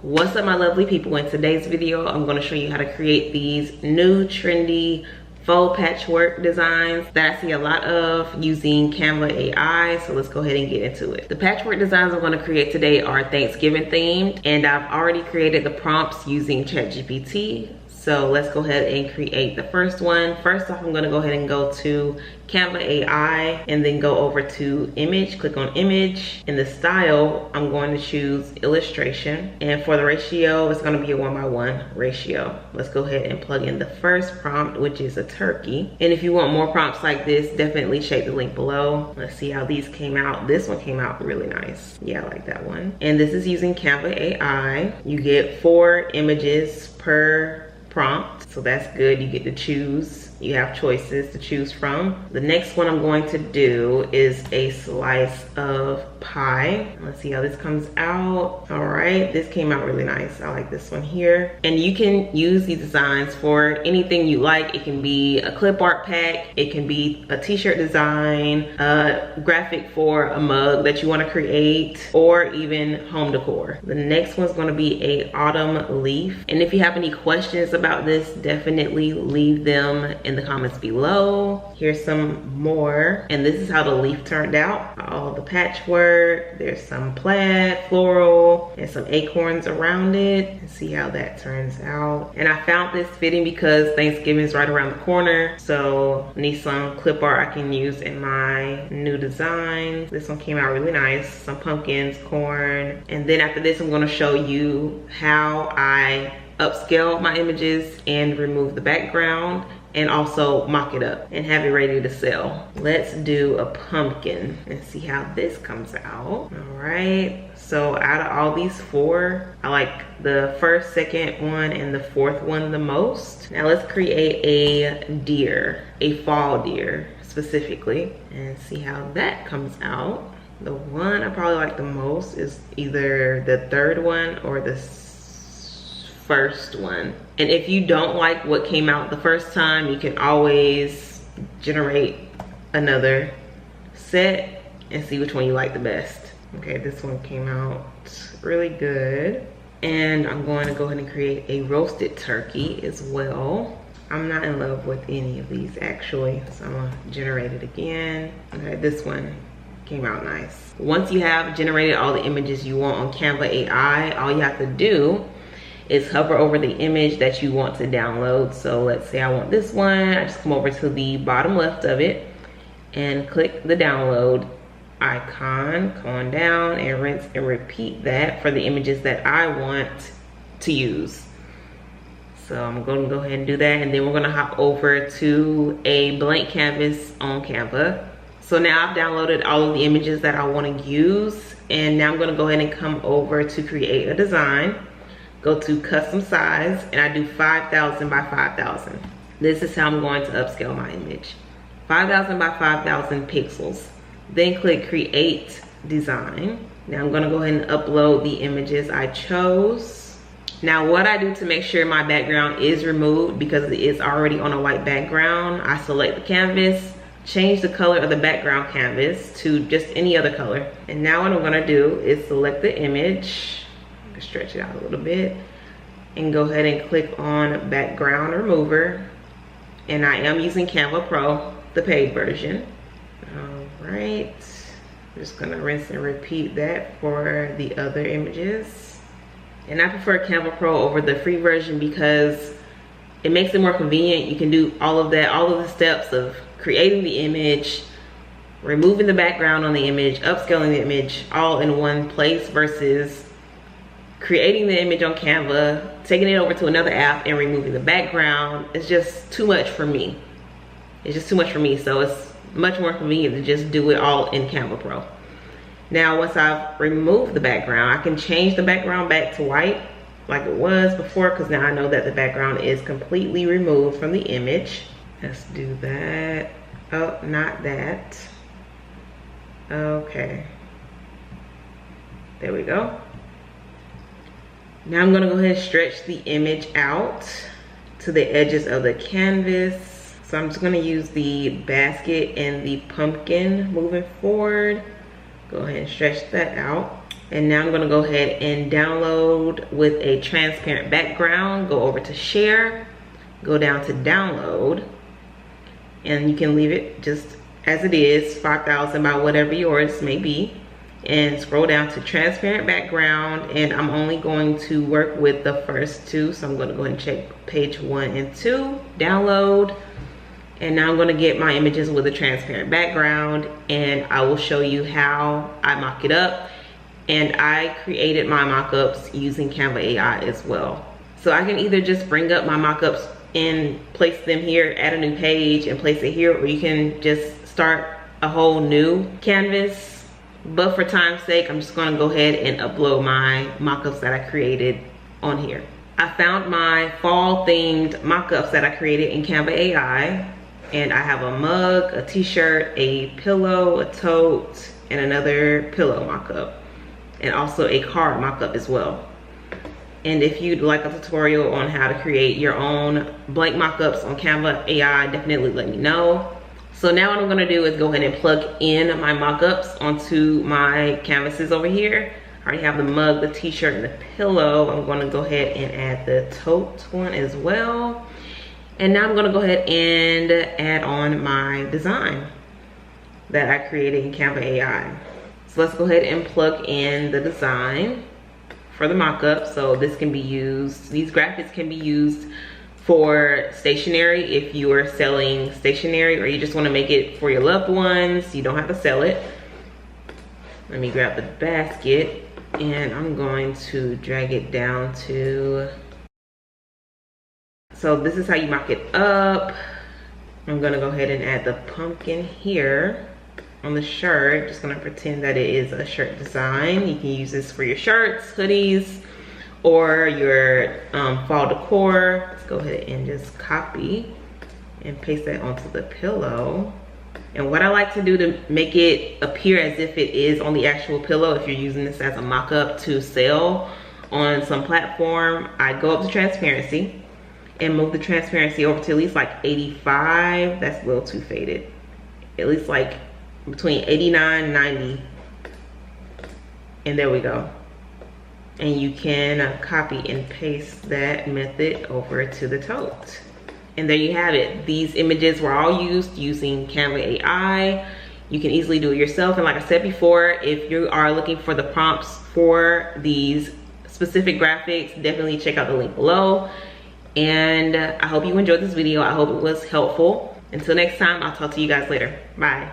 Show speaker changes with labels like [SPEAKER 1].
[SPEAKER 1] What's up, my lovely people? In today's video, I'm going to show you how to create these new trendy faux patchwork designs that I see a lot of using Canva AI. So let's go ahead and get into it. The patchwork designs I'm going to create today are Thanksgiving themed, and I've already created the prompts using ChatGPT. So let's go ahead and create the first one. First off, I'm going to go ahead and go to Canva AI and then go over to image, click on image. In the style, I'm going to choose illustration. And for the ratio, it's going to be a 1:1 ratio. Let's go ahead and plug in the first prompt, which is a turkey. And if you want more prompts like this, definitely check the link below. Let's see how these came out. This one came out really nice. Yeah, I like that one. And this is using Canva AI. You get 4 images per prompt, so that's good. You get to choose. You have choices to choose from. The next one I'm going to do is a slice of pie. Let's see how this comes out. All right, this came out really nice. I like this one here. And you can use these designs for anything you like. It can be a clip art pack. It can be a t-shirt design, a graphic for a mug that you want to create, or even home decor. The next one's going to be a autumn leaf. And if you have any questions about this, definitely leave them in the comments below. Here's some more, and this is how the leaf turned out. All the patchwork, there's some plaid, floral, and some acorns around it. And see how that turns out. And I found this fitting because Thanksgiving is right around the corner, so I need some clip art I can use in my new design. This one came out really nice. Some pumpkins, corn, and then after this I'm going to show you how I upscale my images and remove the background, and also mock it up and have it ready to sell. Let's do a pumpkin and see how this comes out. All right, so out of all these 4, I like the first, second one, and the fourth one the most. Now let's create a deer, a fall deer specifically, and see how that comes out. The one I probably like the most is either the third one or the first one. And if you don't like what came out the first time, you can always generate another set and see which one you like the best. Okay, this one came out really good. And I'm going to go ahead and create a roasted turkey as well. I'm not in love with any of these actually, so I'm gonna generate it again. Okay, this one came out nice. Once you have generated all the images you want on Canva AI, all you have to do is hover over the image that you want to download. So let's say I want this one. I just come over to the bottom left of it and click the download icon, come on down and rinse and repeat that for the images that I want to use. So I'm going to go ahead and do that, and then we're going to hop over to a blank canvas on Canva. So now I've downloaded all of the images that I want to use, and now I'm going to go ahead and come over to create a design. Go to custom size, and I do 5,000 by 5,000. This is how I'm going to upscale my image. 5,000 by 5,000 pixels. Then click create design. Now I'm gonna go ahead and upload the images I chose. Now what I do to make sure my background is removed, because it is already on a white background, I select the canvas, change the color of the background canvas to just any other color. And now what I'm gonna do is select the image, stretch it out a little bit, and go ahead and click on background remover. And I am using Canva Pro, the paid version. All right, I'm just gonna rinse and repeat that for the other images. And I prefer Canva Pro over the free version because it makes it more convenient. You can do all of that, all of the steps of creating the image, removing the background on the image, upscaling the image, all in one place, versus creating the image on Canva, taking it over to another app and removing the background. It's just too much for me. It's just too much for me. So it's much more convenient to just do it all in Canva Pro. Now, once I've removed the background, I can change the background back to white like it was before, because now I know that the background is completely removed from the image. Let's do that. Oh, not that. Okay. There we go. Now I'm gonna go ahead and stretch the image out to the edges of the canvas. So I'm just gonna use the basket and the pumpkin moving forward. Go ahead and stretch that out. And now I'm gonna go ahead and download with a transparent background. Go over to share, go down to download, and you can leave it just as it is, 5,000 by whatever yours may be. And scroll down to transparent background, and I'm only going to work with the first two. So I'm gonna go ahead and check page 1 and 2, download. And now I'm gonna get my images with a transparent background, and I will show you how I mock it up. And I created my mockups using Canva AI as well. So I can either just bring up my mockups and place them here, add a new page and place it here, or you can just start a whole new canvas. But for time's sake, I'm just gonna go ahead and upload my mockups that I created on here. I found my fall themed mockups that I created in Canva AI. And I have a mug, a t-shirt, a pillow, a tote, and another pillow mockup. And also a card mockup as well. And if you'd like a tutorial on how to create your own blank mockups on Canva AI, definitely let me know. So now what I'm gonna do is go ahead and plug in my mockups onto my canvases over here. I already have the mug, the t-shirt, and the pillow. I'm gonna go ahead and add the tote one as well. And now I'm gonna go ahead and add on my design that I created in Canva AI. So let's go ahead and plug in the design for the mockup. So this can be used, these graphics can be used for stationery if you are selling stationery, or you just wanna make it for your loved ones. You don't have to sell it. Let me grab the basket, and I'm going to drag it down to, so this is how you mock it up. I'm gonna go ahead and add the pumpkin here on the shirt. Just gonna pretend that it is a shirt design. You can use this for your shirts, hoodies, or your fall decor. Let's go ahead and just copy and paste that onto the pillow. And what I like to do to make it appear as if it is on the actual pillow, if you're using this as a mock-up to sell on some platform, I go up to transparency and move the transparency over to at least like 85. That's a little too faded. At least like between 89 and 90. And there we go. And you can copy and paste that method over to the tote. And there you have it. These images were all used using Canva AI. You can easily do it yourself. And like I said before, if you are looking for the prompts for these specific graphics, definitely check out the link below. And I hope you enjoyed this video. I hope it was helpful. Until next time, I'll talk to you guys later. Bye.